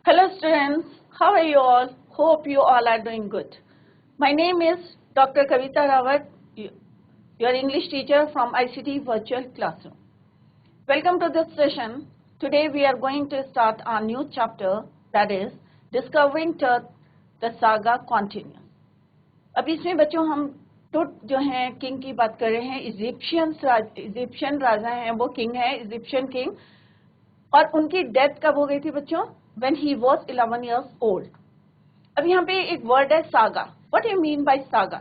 Hello students, how are you all? Hope you all are doing good. My name is Dr. Kavita Rawat, your English teacher from ICT Virtual Classroom. Welcome to this session. Today we are going to start our new chapter, that is Discovering Tut, the Saga Continues. अब इसमें बच्चों हम टुट जो हैं king की बात कर रहे हैं. इजिप्शियन राजा हैं, वो किंग है, इजिप्शियन किंग, और उनकी डेथ कब हो गई थी बच्चों? When he was 11 years old. अब यहाँ पे एक वर्ड है saga. What you mean by saga?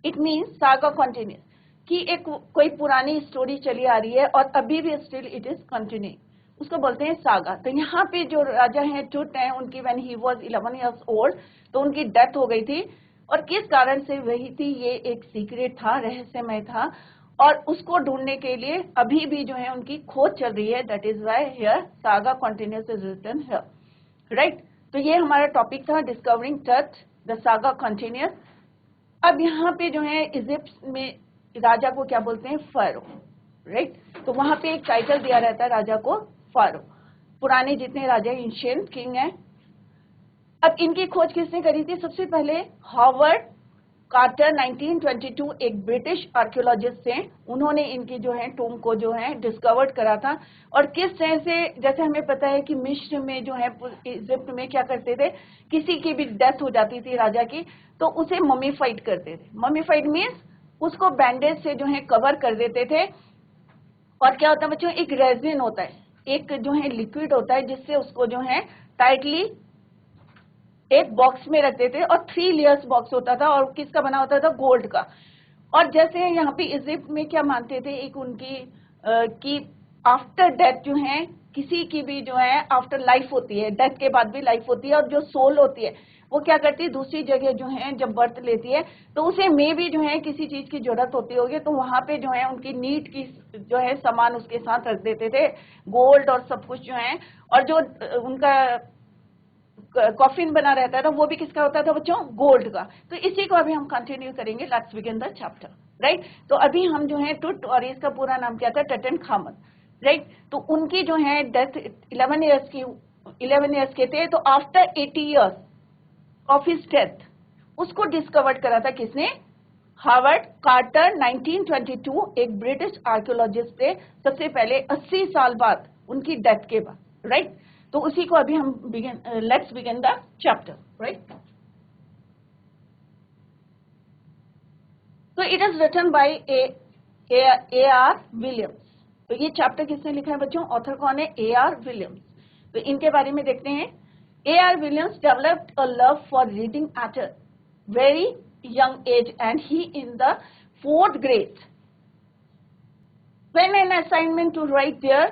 It means saga continues. कि एक कोई पुरानी स्टोरी चली आ रही है और अभी भी स्टिल इट इज कंटिन्यू, उसको बोलते हैं सागा. तो यहाँ पे जो राजा हैं टुट हैं, उनकी when he was 11 years old, तो उनकी डेथ हो गई थी. और किस कारण से वही थी, ये एक सीक्रेट था, रहस्यमय था, और उसको ढूंढने के लिए अभी भी जो है उनकी खोज चल रही है. That is why here saga continues is written here, right. तो ये हमारा टॉपिक था, डिस्कवरिंग टट द सागा कंटिन्यूस. अब यहाँ पे जो है इजिप्ट में राजा को क्या बोलते हैं? Pharaoh, right. तो वहां पे एक टाइटल दिया रहता है राजा को, फारो. पुराने जितने राजा एंशिएंट किंग हैं. अब इनकी खोज किसने करी थी? सबसे पहले हॉवर्ड कार्टर 1922 एक ब्रिटिश आर्कियोलॉजिस्ट थे. उन्होंने इनकी जो है टूम को जो है डिस्कवर्ड करा था. और किस तरह से, जैसे हमें पता है कि मिस्र में जो है, इजिप्ट में क्या करते थे, किसी की भी डेथ हो जाती थी राजा की, तो उसे ममीफाइड करते थे. ममीफाइड मीन्स उसको बैंडेज से जो है कवर कर देते थे. और क्या होता है बच्चों, एक रेजिन होता है, एक जो है लिक्विड होता है, जिससे उसको जो है टाइटली एक बॉक्स में रखते थे. और 3 लेयर्स बॉक्स होता था, और किसका बना होता था? गोल्ड का. और जैसे यहाँ पे इजिप्ट में क्या मानते थे, एक उनकी कि आफ्टर डेथ जो है, किसी की भी जो है आफ्टर लाइफ होती है, डेथ के बाद भी लाइफ होती है, और जो सोल होती है वो क्या करती है, दूसरी जगह जो है जब बर्थ लेती है, तो उसे में भी जो है किसी चीज की जरूरत होती होगी, तो वहां पे जो है उनकी नीड की जो है सामान उसके साथ रख देते थे, गोल्ड और सब कुछ जो है. और जो उनका कॉफिन बना रहता था, वो भी किसका होता था बच्चों? गोल्ड का. तो इसी को अभी हम कंटिन्यू करेंगे. Let's begin the chapter, right. तो अभी हम जो है टुट, और इसका पूरा नाम क्या था? टटनखामन, राइट. तो उनकी जो है डेथ 11 इयर्स के थे. तो after 80 years of his death उसको डिस्कवर्ड करा था किसने? हार्वर्ड कार्टर 1922 एक ब्रिटिश आर्कियोलॉजिस्ट थे. सबसे पहले 80 साल बाद उनकी डेथ के बाद, राइट. तो उसी को अभी हम let's begin the chapter, right. तो it is written by A.R. Williams. तो ये चैप्टर किसने लिखा है बच्चों? ऑथर कौन है? A.R. विलियम्स. तो इनके बारे में देखते हैं. A.R. Williams developed a love for reading at a very young age, and he in the 4th grade. When an assignment to write their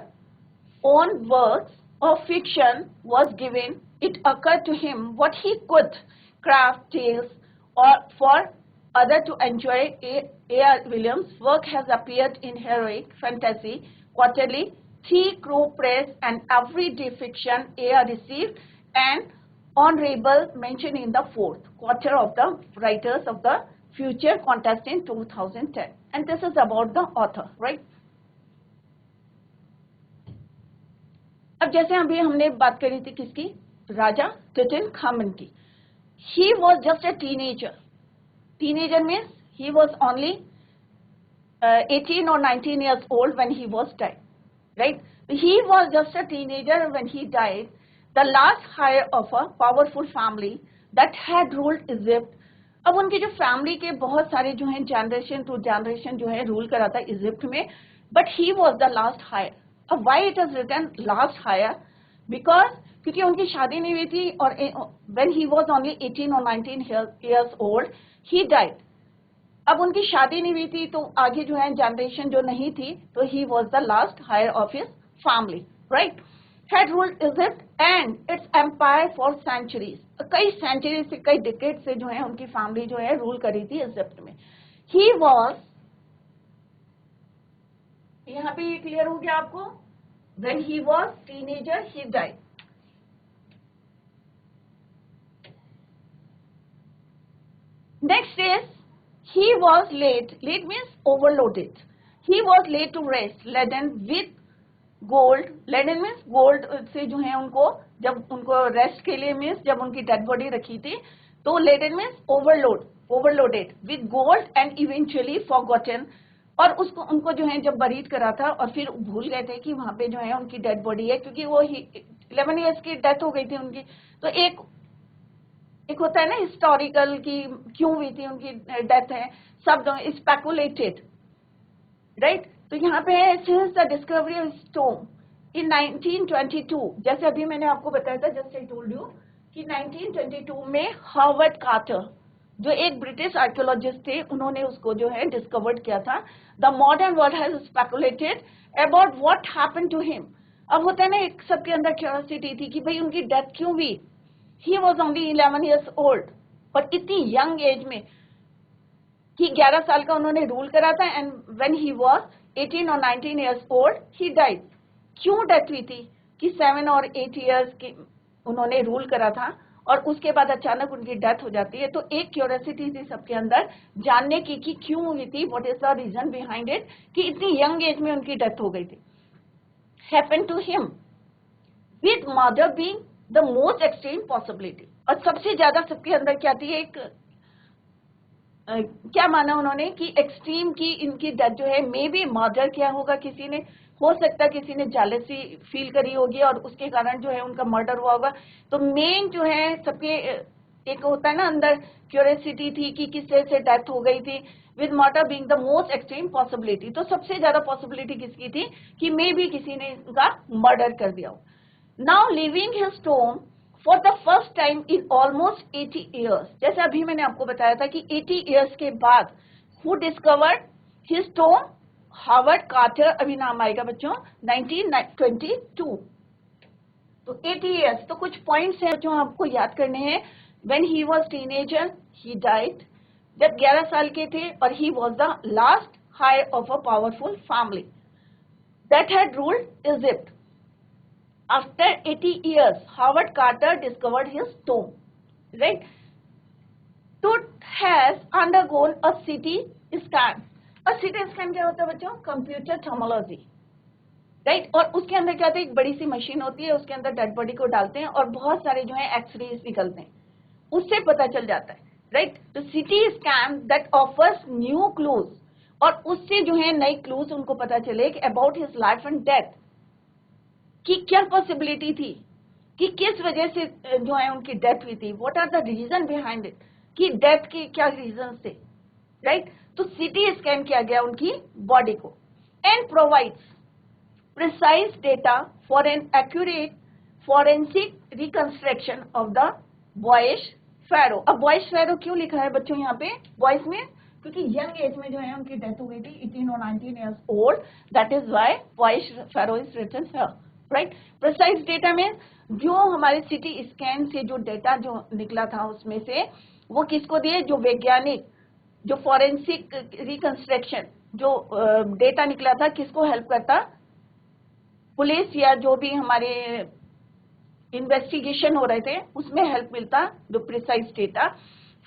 own works of fiction was given, it occurred to him what he could craft tales or for others to enjoy. A.R. Williams' work has appeared in Heroic, Fantasy, Quarterly, 3 Crow Press, and Everyday Fiction. A.R. received an honorable mention in the 4th quarter of the Writers of the Future contest in 2010. And this is about the author, right? अब जैसे अभी हमने बात करी थी किसकी? राजा टुटनखामन की. He was just a teenager. Teenager means he was only 18 or 19 years old when he was died, right? He was just a teenager when he died, the last heir of a powerful family that had ruled Egypt. अब उनकी जो family के बहुत सारे जो हैं generation to generation जो है रूल करा था इजिप्ट में, but he was the last heir. अब why it is written last heir? Because क्योंकि उनकी शादी नहीं हुई थी, और व्हेन ही वाज ओनली 18 और 19 इयर्स ओल्ड ही डाइड. अब उनकी शादी नहीं हुई थी, तो आगे जो है जनरेशन जो नहीं थी, तो he was the last heir of his family, right. had ruled Egypt and its empire for centuries. कई सेंचुरी से, कई डिकेड से जो है उनकी फैमिली जो है रूल करी थी इजिप्ट में. He was, यहाँ पे ये क्लियर हो गया आपको? When he was teenager, he died. Next is, he was late. Late means overloaded. He was laid to rest, laden with gold, laden means gold से जो है उनको, जब उनको रेस्ट के लिए मीन्स जब उनकी डेड बॉडी रखी थी, तो laden means overloaded with gold and eventually forgotten, और उसको उनको जो है जब बरीड करा था और फिर भूल गए थे कि वहां पे जो है उनकी डेड बॉडी है, क्योंकि वो 11 ईयर्स की डेथ हो गई थी उनकी। तो एक होता है ना हिस्टोरिकल की क्यों हुई थी उनकी डेथ है, सब स्पेकुलेटेड, राइट। तो यहाँ पे है since the discovery of stone in 1922, जैसे अभी मैंने आपको बताया था, जस्ट आई टोल्ड यू कि 1922 में हार्वर्ड कार्टर जो एक ब्रिटिश आर्कियोलॉजिस्ट थे, उन्होंने उसको जो है डिस्कवर्ड किया था। The modern world has speculated about what happened to him. अब होता है ना, एक सबके अंदर क्यूरियोसिटी थी कि भाई उनकी डेथ क्यों हुई। He was only 11 years old, और इतनी यंग एज में कि 11 साल का उन्होंने रूल करा था, एंड व्हेन ही वाज 18 और 19 इयर्स ओल्ड ही डाइड। क्यों डेथ हुई थी कि 7 और 8 इयर्स की उन्होंने रूल करा था और उसके बाद अचानक उनकी डेथ हो जाती है। तो एक क्यूरियोसिटी थी सबके अंदर जानने की कि क्यों हुई थी, what is the reason behind it, कि इतनी यंग एज में उनकी डेथ हो गई थी। Happened to him with murder being the most extreme possibility. और सबसे ज्यादा सबके अंदर क्या थी, एक क्या माना उन्होंने कि एक्सट्रीम की इनकी डेथ जो है, मे बी मर्डर किया होगा किसी ने, हो सकता है किसी ने जेलसी फील करी होगी और उसके कारण जो है उनका मर्डर हुआ होगा। तो मेन जो है सबके एक होता है ना अंदर क्यूरियोसिटी थी कि किस तरह से डेथ हो गई थी, with murder being the most extreme possibility. तो सबसे ज्यादा पॉसिबिलिटी किसकी थी कि मे बी किसी ने इनका मर्डर कर दिया हो। Now leaving his tomb for the first time in almost 80 years, जैसे अभी मैंने आपको बताया था कि 80 ईयर्स के बाद who discovered his tomb, Howard Carter, अभी नाम आएगा बच्चों, 1922। तो 80 ईयर्स, तो कुछ पॉइंट्स हैं जो आपको याद करने हैं। When he was teenager he died, जब 11 साल के थे, और he was the last heir of a powerful family that had ruled Egypt. After 80 years, Howard Carter discovered his tomb, right? Tut has undergone a CT scan. और CT scan क्या होता है बच्चों? Computer tomography, right. और उसके अंदर क्या होता है, एक बड़ी सी मशीन होती है, उसके अंदर डेड बॉडी को डालते हैं और बहुत सारे जो है एक्सरेज निकलते हैं, उससे पता चल जाता है, राइट। तो CT scan that offers new clues, और उससे जो है नई क्लूज उनको पता चले कि about his life and death, कि क्या पॉसिबिलिटी थी, कि किस वजह से जो है उनकी डेथ हुई थी, what are the reason behind it, कि डेथ के क्या रीजन थे, राइट। तो CT स्कैन किया गया उनकी बॉडी को, and provides precise data for an accurate forensic reconstruction of the boyish pharaoh. अब बॉयश फैरो क्यों लिखा है बच्चों यहाँ पे बॉयज में, क्योंकि यंग एज में जो है उनकी डेथ हो गई थी, 18 और 19 years old, that is why boyish pharaoh is written here, right. Precise data में जो हमारे CT स्कैन से जो डेटा जो निकला था उसमें से वो किसको दिए, जो वैज्ञानिक, जो फॉरेंसिक रिकंस्ट्रक्शन जो डेटा निकला था, किसको हेल्प करता, पुलिस या जो भी हमारे इन्वेस्टिगेशन हो रहे थे उसमें हेल्प मिलता, जो precise data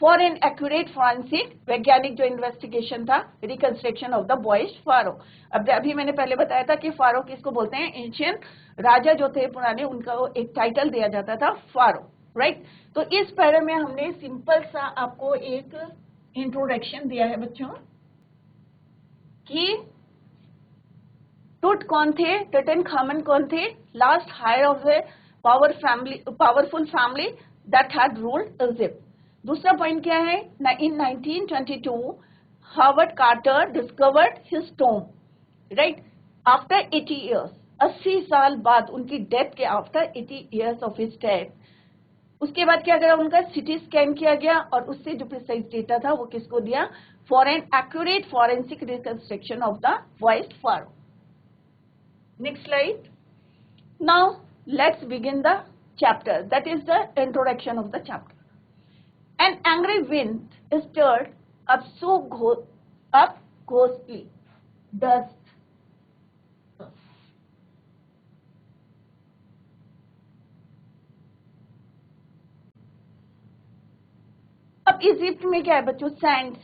for an accurate forensic, वैज्ञानिक जो इन्वेस्टिगेशन था, reconstruction of the boy's pharaoh. अब अभी मैंने पहले बताया था कि फारो किसको बोलते हैं, एंशियंट राजा जो थे पुराने, उनका एक टाइटल दिया जाता था फारो, राइट। तो इस पैरे में हमने सिंपल सा आपको एक इंट्रोडक्शन दिया है बच्चों कि टूट कौन थे, टुटनखामन कौन थे, last heir of the powerful family that had ruled Egypt. दूसरा पॉइंट क्या है, in 1922 Howard Carter discovered his tomb, right, after 80 years, 80 साल बाद उनकी डेथ के after 80 years of his death. उसके बाद क्या करा, उनका CT स्कैन किया गया और उससे जो प्रिसाइज डेटा था वो किसको दिया, for an accurate forensic reconstruction of the boy's pharaoh. Next slide. Now let's begin the chapter, that is the introduction of the chapter. An angry wind stirred up up ghostly dust. अब Egypt में क्या है बच्चों, sand,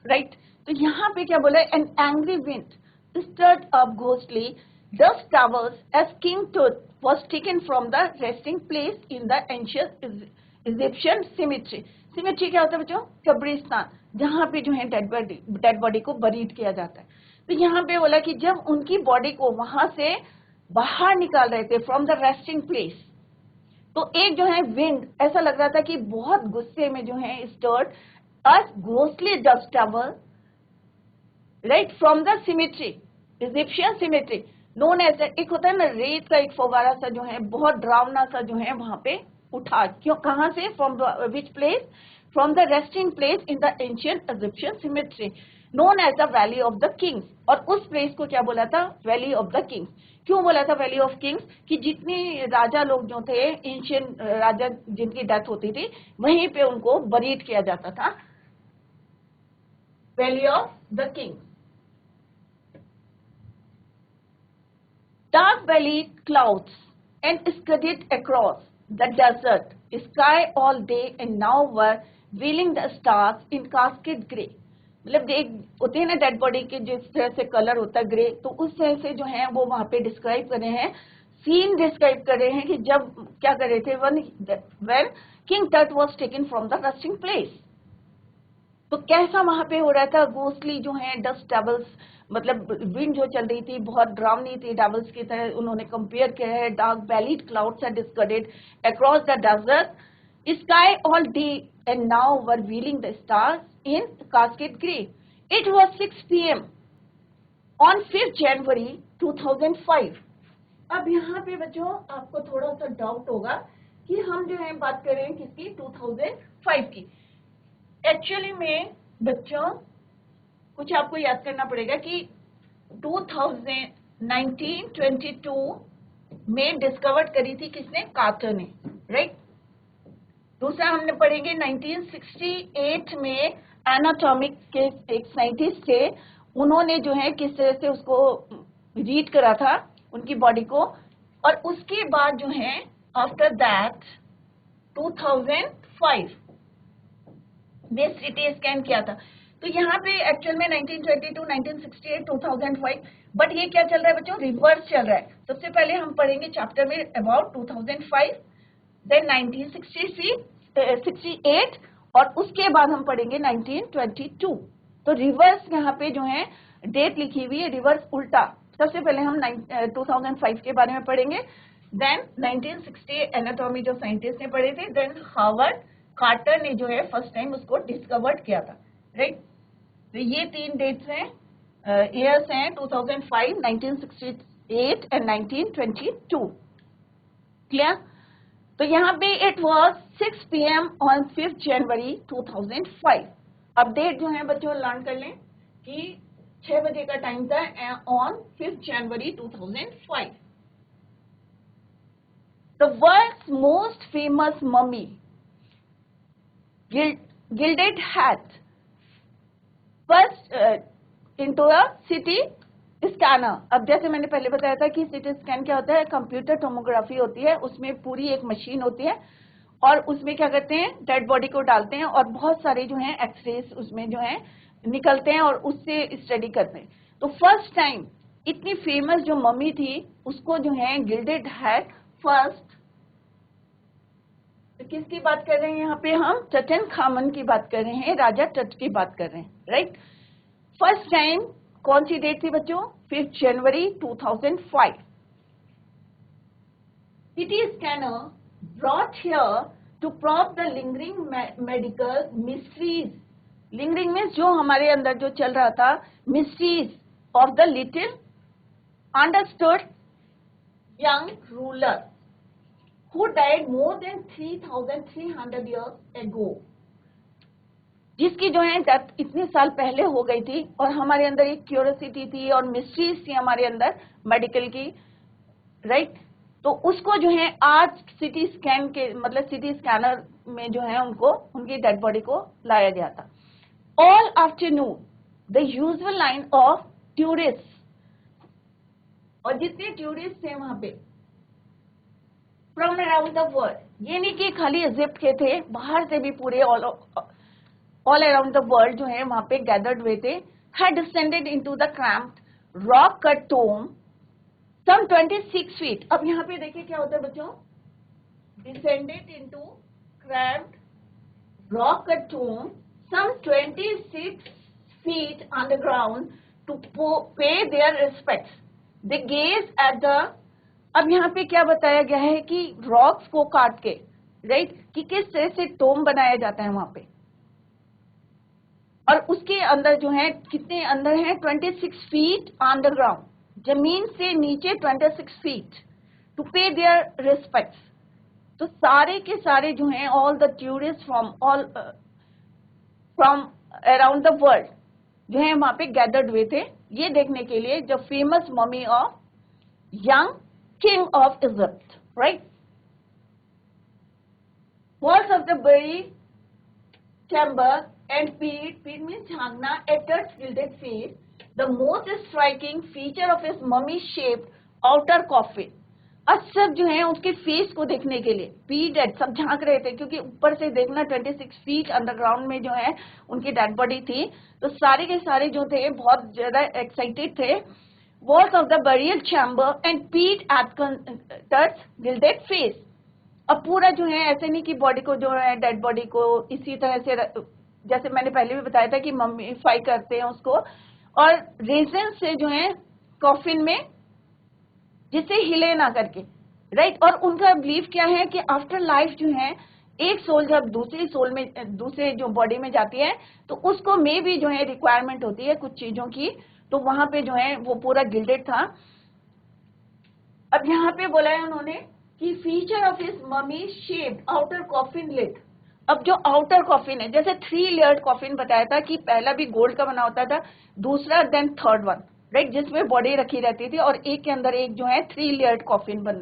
right. तो यहाँ पे क्या बोला है, an angry wind stirred up ghostly dust towers as King Tut was taken from the resting place in the ancient Egyptian cemetery. Cemetery क्या होता है बच्चों? कब्रिस्तान, जहाँ पे जो है डेड बॉडी को बरीड किया जाता है. तो यहाँ पे बोला कि जब उनकी बॉडी को वहां से बाहर निकाल रहे थे फ्रॉम द रेस्टिंग प्लेस, तो एक जो है विंड ऐसा लग रहा था कि बहुत गुस्से में जो है stirred as ghostly dust tower right from the cemetery, Egyptian cemetery known as, एक होता है ना रेत का एक फवारा सा जो है बहुत डरावना सा जो है वहां पे उठा. क्यों? कहां से? From which place? From the resting place in the ancient Egyptian cemetery known as the Valley of the Kings. और उस प्लेस को क्या बोला था? Valley of the Kings. क्यों बोला था वैली ऑफ किंग्स? कि जितनी राजा लोग जो थे, एंशियंट राजा जिनकी डेथ होती थी, वहीं पे उनको बरीड किया जाता था. Valley of the Kings. Dark bellied clouds and scudded across the desert sky all day and now were wheeling the stars in cascade gray. मतलब एक होते हैं ना डेड बॉडी के जिस तरह से कलर होता है ग्रे, तो उस तरह से जो है वो वहां पे डिस्क्राइब कर रहे हैं, सीन डिस्क्राइब कर रहे हैं कि जब क्या कर रहे थे when King Tut was taken from the resting place. तो कैसा वहां पे हो रहा था? घोस्टली जो है डस्ट डेवल्स, मतलब विंड जो चल रही थी बहुत डरावनी थी, डेवल्स की तरह उन्होंने कंपेयर किया है. Dark bellied clouds had scudded across the desert sky all day and now were wheeling the stars in cascade grey. It was 6 PM on 5 January 2005. अब यहाँ पे बच्चों आपको थोड़ा सा डाउट होगा कि हम जो है बात कर रहे हैं किसकी? 2005 की. एक्चुअली में बच्चों कुछ आपको याद करना पड़ेगा कि 1922 में डिस्कवर्ड करी थी किसने? कार्टर ने, राइट. दूसरा हमने पढ़ेंगे 1968 में एनाटॉमिक के एक साइंटिस्ट थे, उन्होंने जो है किस तरह से उसको रीड करा था उनकी बॉडी को. और उसके बाद जो है आफ्टर दैट 2005 ने सीटी स्कैन किया था. तो यहाँ पे एक्चुअल में 1922, 1968, 2005, बट ये क्या चल रहा है बच्चों? रिवर्स चल रहा है. सबसे पहले हम पढ़ेंगे चैप्टर में अबाउट 2005, देन 1968 और उसके बाद हम पढ़ेंगे 1922. तो रिवर्स यहाँ पे जो है डेट लिखी हुई है, रिवर्स उल्टा. सबसे पहले हम 2005 के बारे में पढ़ेंगे, देन 1968 एनाटॉमी जो साइंटिस्ट ने पढ़े थे, देन हार्वर्ड कार्टर ने जो है फर्स्ट टाइम उसको डिस्कवर्ड किया था, राइट. तो ये 3 डेट्स हैं, ईयर्स हैं 2005, 1968 एंड 1922. क्लियर? तो यहाँ पे it was 6 PM on 5 January 2005. अब डेट जो है बच्चों लर्न कर लें कि 6 बजे का टाइम था on 5 January 2005. The world's most famous mummy gilded hat first into a CT scanner. अब जैसे मैंने पहले बताया था कि CT स्कैन क्या होता है? कंप्यूटर टोमोग्राफी होती है, उसमें पूरी एक मशीन होती है और उसमें क्या करते हैं? डेड बॉडी को डालते हैं और बहुत सारे जो हैं एक्सरेज उसमें जो है निकलते हैं और उससे स्टडी करते हैं. तो फर्स्ट टाइम इतनी फेमस जो मम्मी थी उसको जो है गिल्डेड हैट फर्स्ट. तो किसकी बात कर रहे हैं यहाँ पे? हम टटनखामन की बात कर रहे हैं, राजा टट की बात कर रहे हैं, राइट. फर्स्ट टाइम कौन सी डेट थी बच्चों? 5 January 2005. CT scanner brought here to probe the lingering medical mysteries. Lingering means जो हमारे अंदर जो चल रहा था, mysteries of the little understood young ruler who died more than 3,300 years ago. जिसकी जो है डेथ इतने साल पहले हो गई थी और हमारे अंदर एक क्यूरियोसिटी थी और मिस्ट्रीज थी हमारे अंदर मेडिकल की, राइट. तो उसको जो है आज सीटी स्कैन के मतलब सीटी स्कैनर में जो है उनको उनकी डेड बॉडी को लाया गया था. All afternoon the usual line of tourist, और जितने टूरिस्ट थे वहां पे फ्रॉम अराउंड द वर्ल्ड, ये नहीं कि खाली इजिप्ट के थे, बाहर से भी पूरे ऑल अराउंड द वर्ल्ड जो है वहां पे गैदर्ड हुए थे, had descended into the cramped rock cut tomb some 26 feet. अब यहाँ पे देखिए क्या होता है बच्चों, descended into cramped rock cut tomb some 26 feet underground to pay their respects. They gaze at the, अब यहाँ पे क्या बताया गया है कि रॉक्स को काट के, राइट, कि किस तरह से टोम बनाया जाता है वहां पे, और उसके अंदर जो है कितने अंदर है, 26 फीट अंडरग्राउंड, जमीन से नीचे 26 फीट, टू पे देयर रिस्पेक्ट्स। तो सारे के सारे जो हैं all the tourist from around the world जो है वहां पे गैदर्ड हुए थे ये देखने के लिए जो famous mummy of young king of Egypt, right. Walls of the burial chamber and peep means झांकना, Tut's gilded face, the most striking feature of his mummy shaped outer coffin. अब सब जो है उसके फेस को देखने के लिए पी डेड सब झांक रहे थे, क्योंकि ऊपर से देखना 26 फीट अंडरग्राउंड में जो है उनकी डेड बॉडी थी, तो सारे के सारे जो थे बहुत ज्यादा एक्साइटेड थे। Walls of the burial chamber and पीट एट गिल्डेड फेस। अब पूरा जो है ऐसे नहीं कि बॉडी को जो है डेड बॉडी को इसी तरह से, जैसे मैंने पहले भी बताया था कि मम्मीफाई करते हैं उसको, और रेजन से जो है कॉफिन में, जिससे हिले ना करके, राइट। और उनका बिलीफ क्या है कि आफ्टर लाइफ जो है एक सोल जब दूसरी सोल में, दूसरे जो बॉडी में जाती है तो उसको में भी जो है रिक्वायरमेंट होती है कुछ चीजों की, तो वहां पे जो है वो पूरा गिल्डेड था। अब यहाँ पे बोला है उन्होंने कि feature of his mummy shaped outer coffin lid. अब जो आउटर कॉफिन है, जैसे 3 लेयर्ड कॉफिन बताया था कि पहला भी गोल्ड का बना होता था, दूसरा देन थर्ड वन, राइट, जिसमें बॉडी रखी रहती थी, और एक के अंदर एक जो है 3 लेयर्ड कॉफिन बन,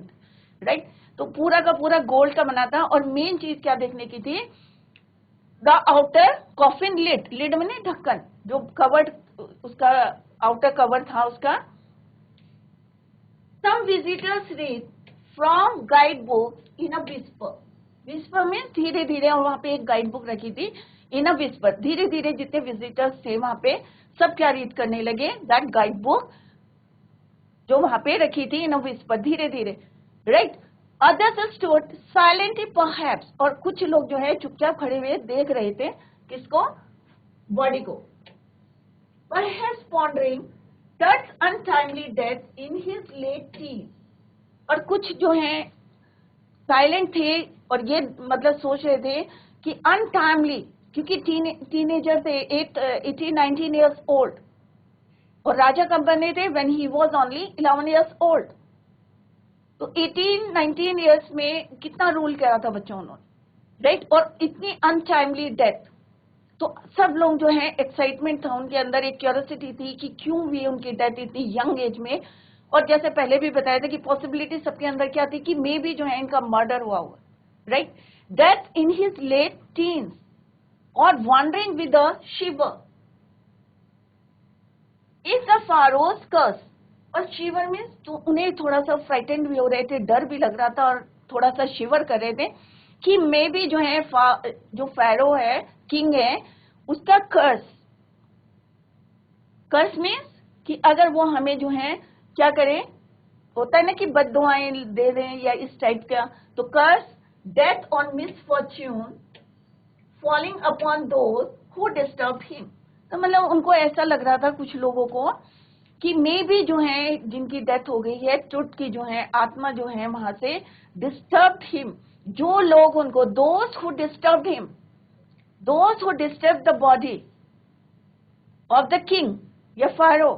राइट। तो पूरा का पूरा गोल्ड का बना था, और मेन चीज क्या देखने की थी, the outer coffin lid, lid में ढक्कन जो कवर्ड, उसका आउटर कवर था उसका। Some visitors read from guide book in a whisper, whisper में धीरे धीरे, और वहां पे एक गाइड बुक रखी थी इन अ विस्पर, धीरे धीरे जितने विजिटर्स थे वहां पे सब क्या रीड करने लगे, दैट गाइड बुक जो वहां पे रखी थी इन अ विस्पर, धीरे धीरे, right. Others stood silently perhaps, और कुछ लोग जो है चुपचाप खड़े हुए देख रहे थे, किसको, बॉडी को। Perhaps pondering that's untimely death in his late teens, और कुछ जो है साइलेंट थे और ये मतलब सोच रहे थे कि अनटाइमली, क्योंकि टीनेजर थे, 18-19 ईयर्स ओल्ड, और राजा कब बने थे, when he was only 11 years old. तो 18-19 ईयर्स में कितना रूल करा था बच्चों उन्होंने, राइट। और इतनी अनटाइमली डेथ, तो सब लोग जो है एक्साइटमेंट था उनके अंदर, एक क्यूरियोसिटी थी कि क्यों हुई उनकी डेथ इतनी यंग एज में। और जैसे पहले भी बताया था कि पॉसिबिलिटी सबके अंदर क्या थी कि मे भी जो है इनका मर्डर हुआ, right. Death in his late teens और wondering with a shiver is the pharaoh's curse, और शिवर मीन्स तो उन्हें थोड़ा सा फ्राइटेंड भी हो रहे थे, डर भी लग रहा था, और थोड़ा सा शिवर कर रहे थे कि मे भी जो है जो फैरो है, किंग है, उसका कर्स, कर्स मीन्स कि अगर वो हमें जो है क्या करे, होता है ना कि बद्दुआएं दे दें या इस टाइप का, तो curse death on misfortune falling upon those who disturb him. तो मतलब उनको ऐसा लग रहा था कुछ लोगों को कि मे भी जो है जिनकी डेथ हो गई है, चुट की जो है आत्मा जो है वहां से डिस्टर्ब हिम, जो लोग उनको, those who disturb him, those who disturb the body of the king या फारो,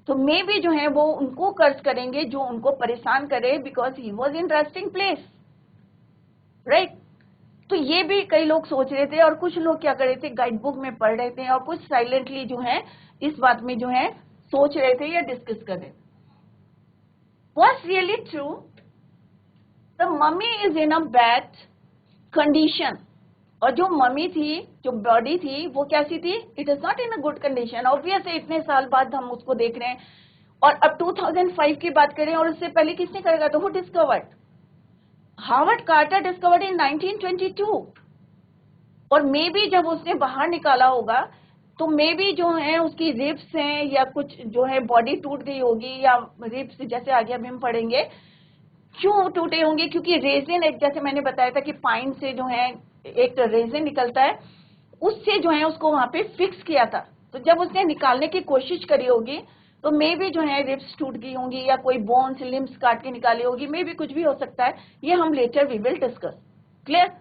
तो मे भी जो है वो उनको कर्ज करेंगे जो उनको परेशान करे, because he was in resting place, right. तो ये भी कई लोग सोच रहे थे, और कुछ लोग क्या कर रहे थे, गाइड बुक में पढ़ रहे थे, और कुछ साइलेंटली जो है इस बात में जो है सोच रहे थे या डिस्कस कर रहे थे। What's really true, the mummy is in a bad condition, और जो मम्मी थी, जो बॉडी थी, वो कैसी थी, it is not in a good condition. Obvious है, इतने साल बाद हम उसको देख रहे हैं, और अब 2005 की बात करें, और उससे पहले किसने करेगा, तो वो discovered, Howard Carter discovered in 1922, और मे बी जब उसने बाहर निकाला होगा तो मे बी जो है उसकी रिब्स हैं या कुछ जो है बॉडी टूट गई होगी, या रिब्स जैसे आगे अभी हम पढ़ेंगे क्यों टूटे होंगे, क्योंकि रेजिन, एक जैसे मैंने बताया था कि पाइन से जो है एक रेजिन निकलता है, उससे जो है उसको वहां पे फिक्स किया था। तो जब उसने निकालने की कोशिश करी होगी तो मे बी जो है रिब्स टूट गई होंगी या कोई बोन्स लिम्स काट के निकाली होगी, मे बी कुछ भी हो सकता है, ये हम later we will discuss. Clear?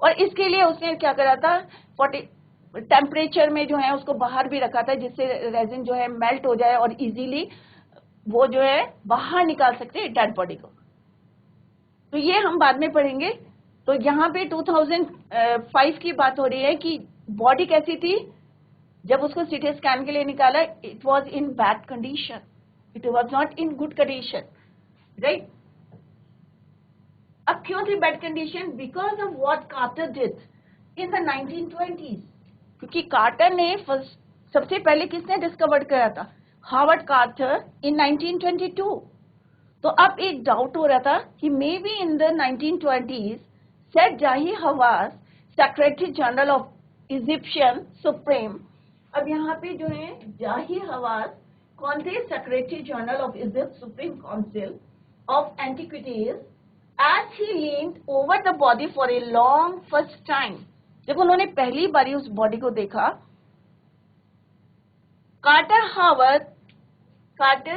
और इसके लिए उसने क्या करा था, 40 टेम्परेचर में जो है उसको बाहर भी रखा था जिससे रेजिन जो है मेल्ट हो जाए और इजीली वो जो है बाहर निकाल सकते हैं डेड बॉडी को। तो ये हम बाद में पढ़ेंगे। तो यहाँ पे 2005 की बात हो रही है कि बॉडी कैसी थी जब उसको सीटी स्कैन के लिए निकाला, it was in bad condition, it was not in good condition, right. अब क्यों थी bad condition? Because of what Carter did in the 1920s, क्योंकि कार्टर ने सबसे पहले किसने डिस्कवर किया था? Howard Carter in 1922। तो अब एक डाउट हो रहा था कि maybe in the 1920s said Zahi Hawass, secretary general of Egyptian supreme. अब यहाँ पे जो है जाही हवास कौन थे? Secretary general of Egypt supreme council of antiquities. As he leaned over the body for a long first time, जब उन्होंने पहली बारी उस बॉडी को देखा, Carter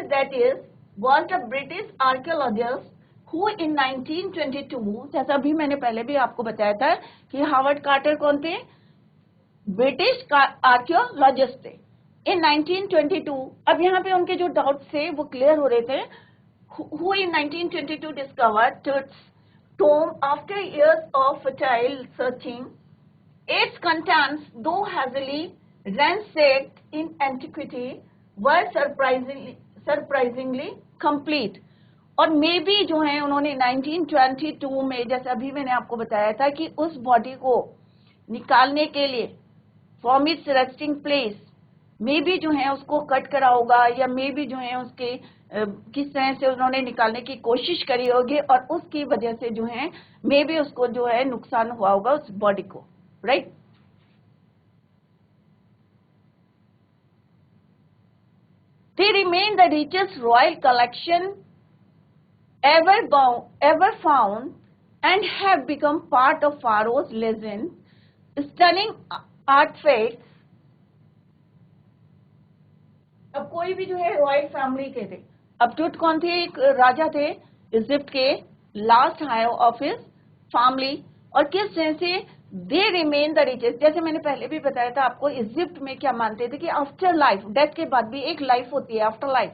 that is was a British archaeologist who in 1922, जैसा भी मैंने पहले भी आपको बताया था कि हावर्ड कार्टर कौन थे? ब्रिटिश आर्कियोलॉजिस्ट थे इन 1922। अब यहाँ पे उनके जो डाउट्स थे वो क्लियर हो रहे थे। who in 1922 discovered Tut's tomb after years of fertile searching. Its contents, though heavily ransacked in antiquity, were surprisingly complete. और मे बी जो है उन्होंने 1922 में, जैसे अभी मैंने आपको बताया था कि उस बॉडी को निकालने के लिए from its resting place, may be जो है उसको कट करा होगा, या मे बी जो है उसके किस तरह से उन्होंने निकालने की कोशिश करी होगी और उसकी वजह से जो है मे बी उसको जो है नुकसान हुआ होगा उस बॉडी को, right. They remain the richest royal collection ever found and have become part of Pharaoh's legend. Stunning artifacts. अब कोई भी जो है रॉयल फैमिली के थे। अब टूट कौन थे? एक राजा थे इजिप्ट के, last heir of his family. और किस तरह से दे रिमेन द रिचेस्ट, जैसे मैंने पहले भी बताया था आपको, इजिप्ट में क्या मानते थे कि आफ्टर लाइफ, डेथ के बाद भी एक लाइफ होती है, आफ्टर लाइफ।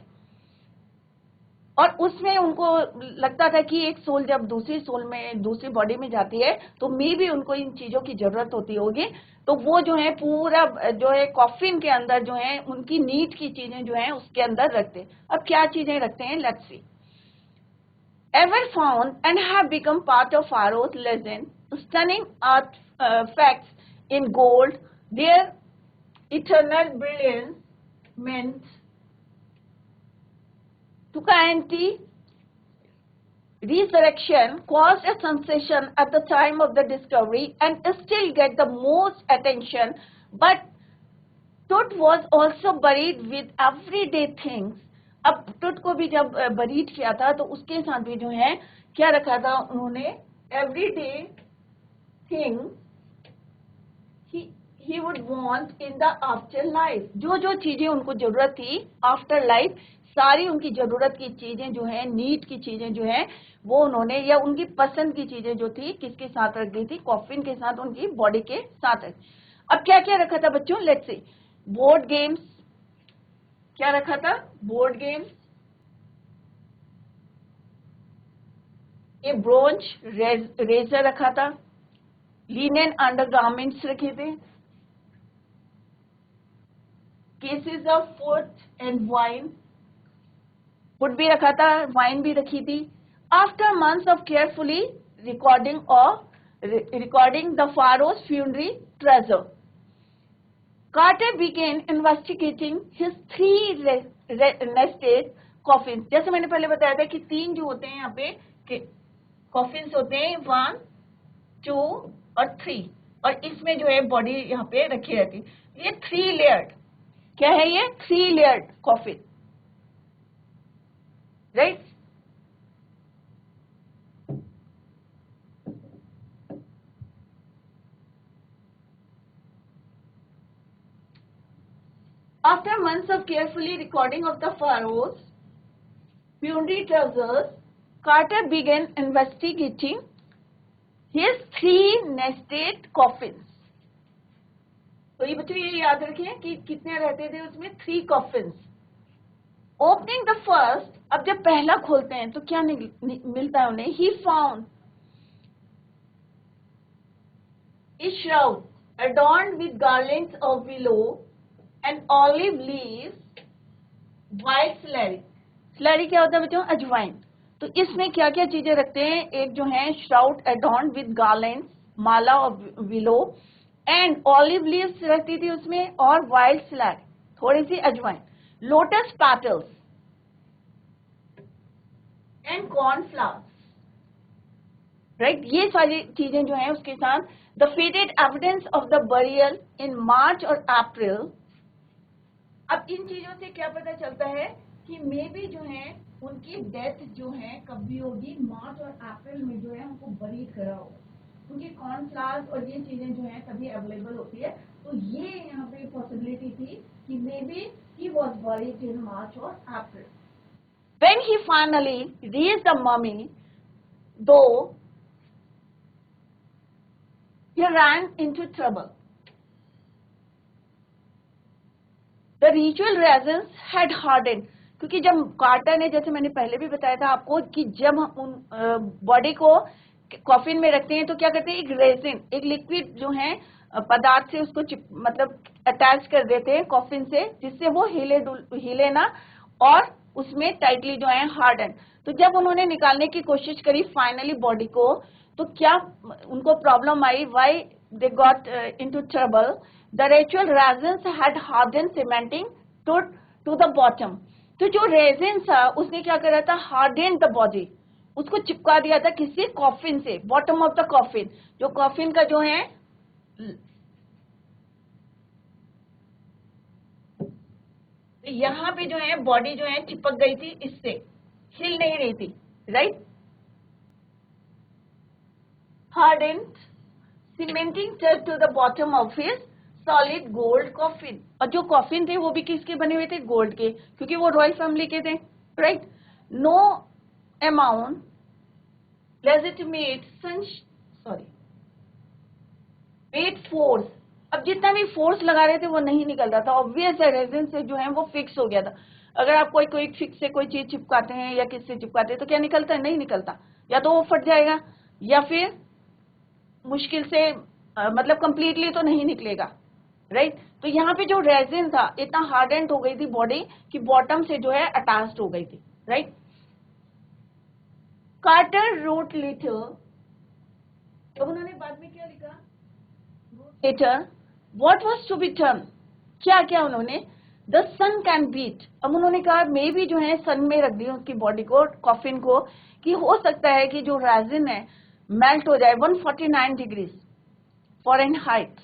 और उसमें उनको लगता था कि एक सोल जब दूसरी सोल में, दूसरी बॉडी में जाती है तो मे भी उनको इन चीजों की जरूरत होती होगी, तो वो जो है पूरा जो है कॉफिन के अंदर जो है उनकी नीड की चीजें जो है उसके अंदर रखते। अब क्या चीजें रखते हैं, let's see. Ever found and have become part of Pharaoh's legend, stunning artifacts in gold, their eternal brilliance meant Tukanti resurrection caused a sensation at the time of the discovery and still get the most attention, but Tut was also buried with everyday things. अब टुट को भी जब buried किया था तो उसके साथ भी जो है क्या रखा था उन्होंने, everyday thing he would want in the after life. जो जो चीजें उनको जरूरत थी आफ्टर लाइफ, सारी उनकी जरूरत की चीजें जो है, नीड की चीजें जो है वो उन्होंने, या उनकी पसंद की चीजें जो थी किसके साथ रख दी थी? कॉफिन के साथ, उनकी बॉडी के साथ रख। अब क्या क्या रखा था बच्चों? Let's see. बोर्ड गेम्स, क्या रखा था? बोर्ड गेम्स, ये ब्रोंज रेजर रखा था, लिनेन अंडरगारमेंट्स रखे थे, cases of food and wine, food भी रखा था, वाइन भी रखी थी। After months of carefully recording the pharaoh's funerary treasure, Carter began investigating his three nested coffins. जैसे मैंने पहले बताया था कि तीन जो होते हैं यहाँ पे कॉफिन्स होते हैं, 1, 2 और 3, और इसमें जो है बॉडी यहाँ पे रखी रहती। ये 3 लेयर्ड, क्या है ये? 3 layered coffin, right? After months of carefully recording of the pharaoh's funerary treasures, Carter began investigating his 3 nested coffins. तो ये बच्चों ये याद रखें कि कितने रहते थे उसमें? 3 coffins. Opening the first, अब जब पहला खोलते हैं तो क्या मिलता है उन्हें? He found a shroud adorned with garlands of willow and olive leaves, white slurry. Slurry क्या होता है बच्चों? अजवाइन. तो इसमें क्या क्या चीजें रखते हैं? एक जो है श्राउड एडॉर्न्ड विद गार्लैंड्स, माला और विलो, एंड ऑलिव लीव्स रहती थी उसमें, और वाइल्ड स्लैग, थोड़ी सी अजवाइन, lotus petals and cornflowers, right? ये सारी चीजें जो है उसके साथ. The faded evidence of the burial in March और अप्रैल. अब इन चीजों से क्या पता चलता है कि मे बी जो है उनकी डेथ जो है कब भी होगी? मार्च और अप्रैल में जो है उनको बरीड करा होगा, क्योंकि कॉर्नफ्लावर्स और ये चीजें जो है तभी अवेलेबल होती है. तो ये यहाँ पे पॉसिबिलिटी थी कि maybe he was buried in March और April. When he finally raised the mummy, though, he ran into trouble. The ritual resins had hardened. क्योंकि जब कार्टर ने, जैसे मैंने पहले भी बताया था आपको, कि जब हम उन बॉडी को कॉफिन में रखते हैं तो क्या करते हैं? एक रेजिन, एक लिक्विड जो है पदार्थ से उसको मतलब अटैच कर देते हैं कॉफिन से, जिससे वो हिले ना, और उसमें टाइटली जो है हार्डन. तो जब उन्होंने निकालने की कोशिश करी फाइनली बॉडी को, तो क्या उनको प्रॉब्लम आई? Why they got into trouble? The ritual resins had harden cementing to the bottom. तो जो रेजिन था उसने क्या करा था? हार्डन द बॉडी, उसको चिपका दिया था किसी कॉफिन से, बॉटम ऑफ द कॉफिन, जो कॉफिन का जो है यहाँ पे जो है बॉडी जो है चिपक गई थी, इससे हिल नहीं रही थी, right? Hardened cementing touch to the bottom of his solid gold coffin. और जो कॉफिन थे वो भी किसके बने हुए थे? गोल्ड के, क्योंकि वो रॉयल फैमिली के थे, right? No amount legitimate weight force. अब जितना भी फोर्स लगा रहे थे वो नहीं निकल रहा था. ऑब्वियस है, रेजिन से जो है वो फिक्स हो गया था. अगर आप कोई फिक्स से कोई चीज चिपकाते हैं या किससे चिपकाते हैं तो क्या निकलता है? नहीं निकलता. या तो वो फट जाएगा या फिर मुश्किल से मतलब कंप्लीटली तो नहीं निकलेगा, राइट? तो यहाँ पे जो रेजिन था इतना हार्डेंड हो गई थी बॉडी कि बॉटम से जो है अटैच्ड हो गई थी, राइट? कार्टर रोट लेटर, तो उन्होंने बाद में क्या लिखा? Later what was to be done. क्या क्या उन्होंने? The sun can beat. अब उन्होंने कहा मे भी जो है सन में रख दिया उसकी बॉडी को, कॉफिन को, कि हो सकता है कि जो रेजिन है मेल्ट हो जाए 149 डिग्री फ़ारेनहाइट.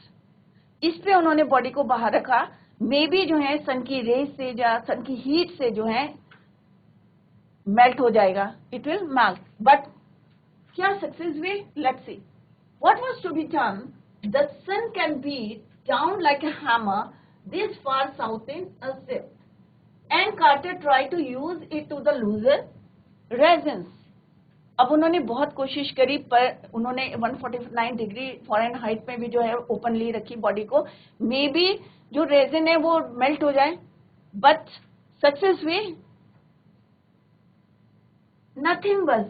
इस पे उन्होंने बॉडी को बाहर रखा. मे बी जो है सन की रेस से या सन की हीट से जो है मेल्ट हो जाएगा, इट विल मेल्ट. बट क्या सक्सेस हुए? Let's see. What was to be done? The sun can beat down like a hammer this far south in Egypt, and Carter tried to use it to the looser resins. अब उन्होंने बहुत कोशिश करी, पर उन्होंने 149 degree Fahrenheit में भी जो है ओपनली रखी बॉडी को, मे बी जो रेजिन है वो मेल्ट हो जाए. बट सक्सेस हुई? Nothing was.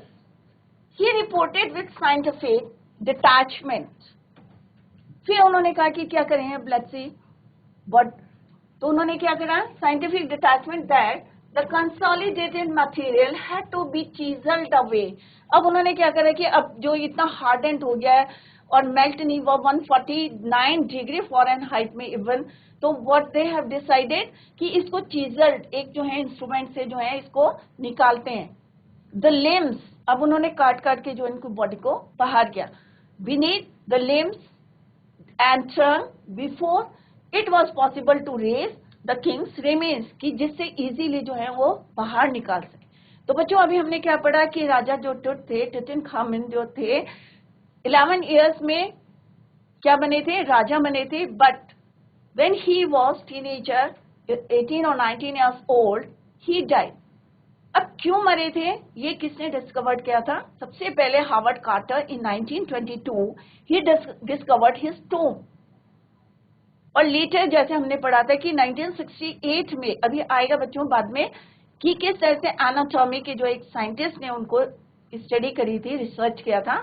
He reported with scientific detachment. फिर उन्होंने कहा कि क्या करें, लेट्स सी. बट तो उन्होंने क्या करा? Scientific detachment that the consolidated material had to be chiselled away. अब उन्होंने क्या करा कि अब जो इतना हार्डेंड हो गया है और मेल्ट नहीं हुआ 149 डिग्री फ़ारेनहाइट में इवन, तो व्हाट दे हैव डिसाइडेड कि इसको चीजल्ड, एक जो है इंस्ट्रूमेंट से जो है इसको निकालते हैं. द लिम्स, अब उन्होंने काट के जो इनको बॉडी को बाहर किया. Beneath the limbs and trunk before it was possible to raise the king's remains, कि जिससे इजीली जो है वो बाहर निकाल सके। तो बच्चों अभी हमने क्या पढ़ा कि राजा जो टुट थे, टुटनखामुन जो थे, 11 इयर्स में क्या बने थे, राजा बने थे। But when he was teenager, 18 और 19 इयर्स ओल्ड, ही डाइड। अब क्यों मरे थे, ये किसने डिस्कवर्ड किया था? सबसे पहले Howard Carter in 1922 he discovered his tomb. और लेटर जैसे हमने पढ़ा था कि 1968 में, अभी आएगा बच्चों बाद में, कि किस तरह से एनाटॉमी के जो एक साइंटिस्ट ने उनको स्टडी करी थी, रिसर्च किया था।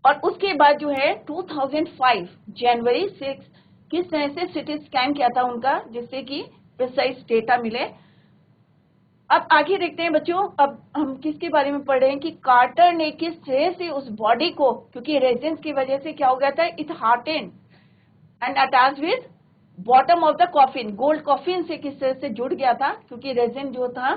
और उसके बाद जो है 2005 जनवरी 6 किस तरह से सिटी स्कैन किया था उनका, जिससे कि प्रिसाइज डेटा मिले। अब आगे देखते हैं बच्चों, अब हम किसके बारे में पढ़ रहे हैं कि कार्टर ने किस तरह से उस बॉडी को, क्योंकि रेजिन्स की वजह से क्या हो गया था, it hardened and attach with bottom of the coffin, gold coffin से किस तरह से जुड़ गया था, क्योंकि रेजिन जो था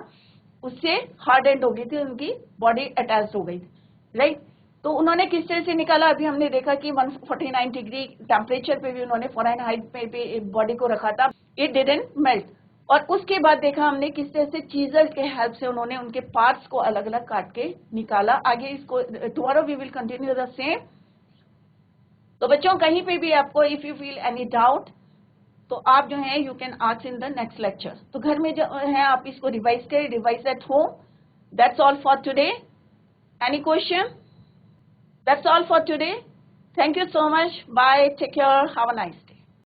उससे हार्डेंड हो गई थी, उनकी बॉडी अटैच हो गई थी, राइट। तो उन्होंने किस तरह से निकाला, अभी हमने देखा कि 149 डिग्री टेम्परेचर पे भी उन्होंने फ़ारेनहाइट पे बॉडी को रखा था, इट डिडंट मेल्ट। और उसके बाद देखा हमने किस तरह से चीजर के हेल्प से उन्होंने उनके पार्ट्स को अलग अलग काट के निकाला। आगे इसको tomorrow we will continue the same. तो बच्चों कहीं पे भी आपको if you feel any doubt तो आप जो है you can ask in the next lecture. तो घर में जो है आप इसको रिवाइज करें, revise at home. That's all for today. Any question? That's all for today. Thank you so much. Bye, take care, have a nice